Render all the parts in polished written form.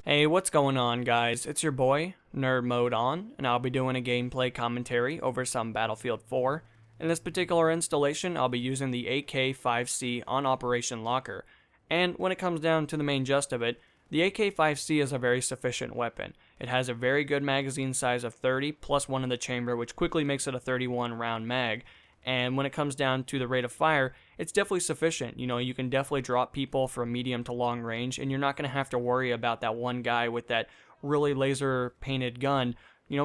Hey, what's going on, guys? It's your boy, Nerd Mode On, and I'll be doing a gameplay commentary over some Battlefield 4. In this particular installation, I'll be using the AK-5C on Operation Locker, and when it comes down to the main gist of it, the AK-5C is a very sufficient weapon. It has a very good magazine size of 30, plus one in the chamber, which quickly makes it a 31 round mag. And when it comes down to the rate of fire, it's definitely sufficient. You know, you can definitely drop people from medium to long range, and you're not going to have to worry about that one guy with that really laser painted gun,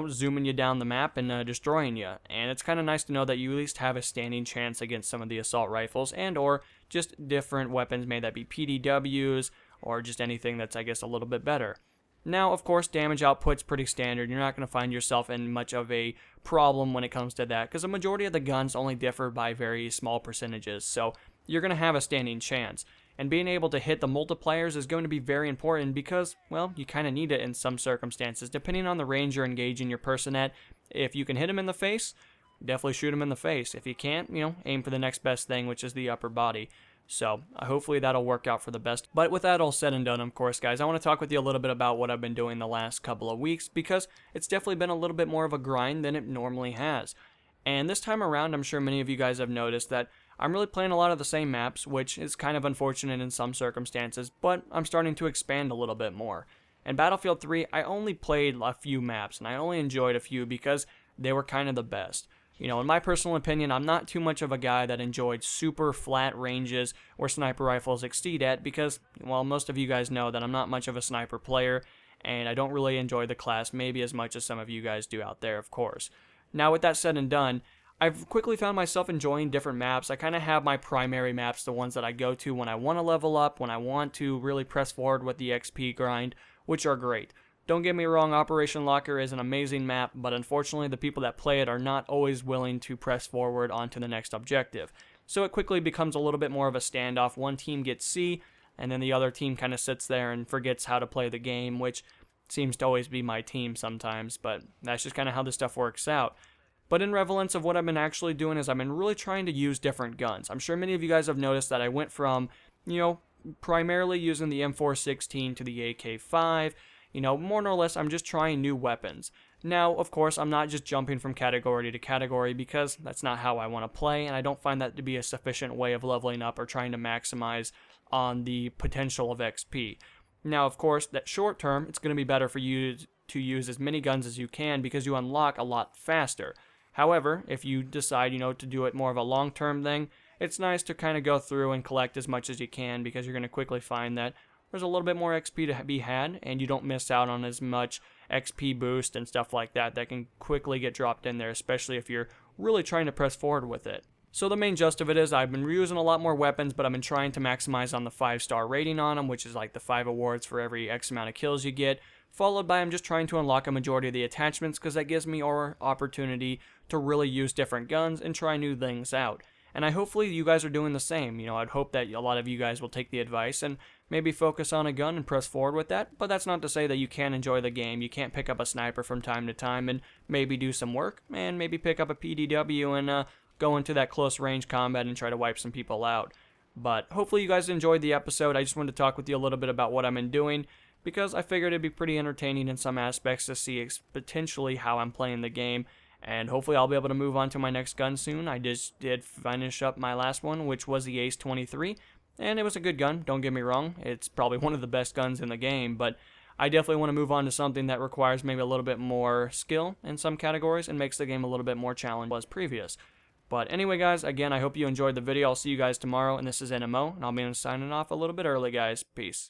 zooming you down the map and destroying you. And it's kind of nice to know that you at least have a standing chance against some of the assault rifles and or just different weapons, may that be PDWs or just anything that's, I guess, a little bit better. Now, of course, damage output's pretty standard. You're not going to find yourself in much of a problem when it comes to that, because the majority of the guns only differ by very small percentages, so you're going to have a standing chance. And being able to hit the multipliers is going to be very important because, well, you kind of need it in some circumstances. Depending on the range you're engaging your person at, if you can hit him in the face, definitely shoot him in the face. If you can't, aim for the next best thing, which is the upper body. So hopefully that'll work out for the best. But with that all said and done, of course, guys, I want to talk with you a little bit about what I've been doing the last couple of weeks, because it's definitely been a little bit more of a grind than it normally has. And this time around, I'm sure many of you guys have noticed that I'm really playing a lot of the same maps, which is kind of unfortunate in some circumstances, but I'm starting to expand a little bit more. In Battlefield 3, I only played a few maps, and I only enjoyed a few because they were kind of the best. You know, in my personal opinion, I'm not too much of a guy that enjoyed super flat ranges where sniper rifles exceed at because, well, most of you guys know that I'm not much of a sniper player, and I don't really enjoy the class maybe as much as some of you guys do out there, of course. Now, with that said and done, I've quickly found myself enjoying different maps. I kind of have my primary maps, the ones that I go to when I want to level up, when I want to really press forward with the XP grind, which are great. Don't get me wrong, Operation Locker is an amazing map, but unfortunately the people that play it are not always willing to press forward onto the next objective. So it quickly becomes a little bit more of a standoff. One team gets C, and then the other team kind of sits there and forgets how to play the game, which seems to always be my team sometimes, but that's just kind of how this stuff works out. But in relevance of what I've been actually doing is I've been really trying to use different guns. I'm sure many of you guys have noticed that I went from, primarily using the M416 to the AK-5. More or less, I'm just trying new weapons. Now, of course, I'm not just jumping from category to category because that's not how I want to play, and I don't find that to be a sufficient way of leveling up or trying to maximize on the potential of XP. Now, of course, that short term, it's going to be better for you to use as many guns as you can because you unlock a lot faster. However, if you decide, to do it more of a long-term thing, it's nice to kind of go through and collect as much as you can because you're going to quickly find that there's a little bit more XP to be had, and you don't miss out on as much XP boost and stuff like that can quickly get dropped in there, especially if you're really trying to press forward with it. So the main gist of it is I've been reusing a lot more weapons, but I've been trying to maximize on the 5-star rating on them, which is like the 5 awards for every X amount of kills you get, followed by I'm just trying to unlock a majority of the attachments because that gives me more opportunity to really use different guns and try new things out. And hopefully you guys are doing the same. I'd hope that a lot of you guys will take the advice and maybe focus on a gun and press forward with that, but that's not to say that you can't enjoy the game. You can't pick up a sniper from time to time and maybe do some work, and maybe pick up a PDW and go into that close range combat and try to wipe some people out. But hopefully you guys enjoyed the episode. I just wanted to talk with you a little bit about what I've been doing, because I figured it'd be pretty entertaining in some aspects to see potentially how I'm playing the game. And hopefully I'll be able to move on to my next gun soon. I just did finish up my last one, which was the Ace 23. And it was a good gun, don't get me wrong. It's probably one of the best guns in the game. But I definitely want to move on to something that requires maybe a little bit more skill in some categories and makes the game a little bit more challenging as previous. But anyway, guys, again, I hope you enjoyed the video. I'll see you guys tomorrow. And this is NMO. And I'll be signing off a little bit early, guys. Peace.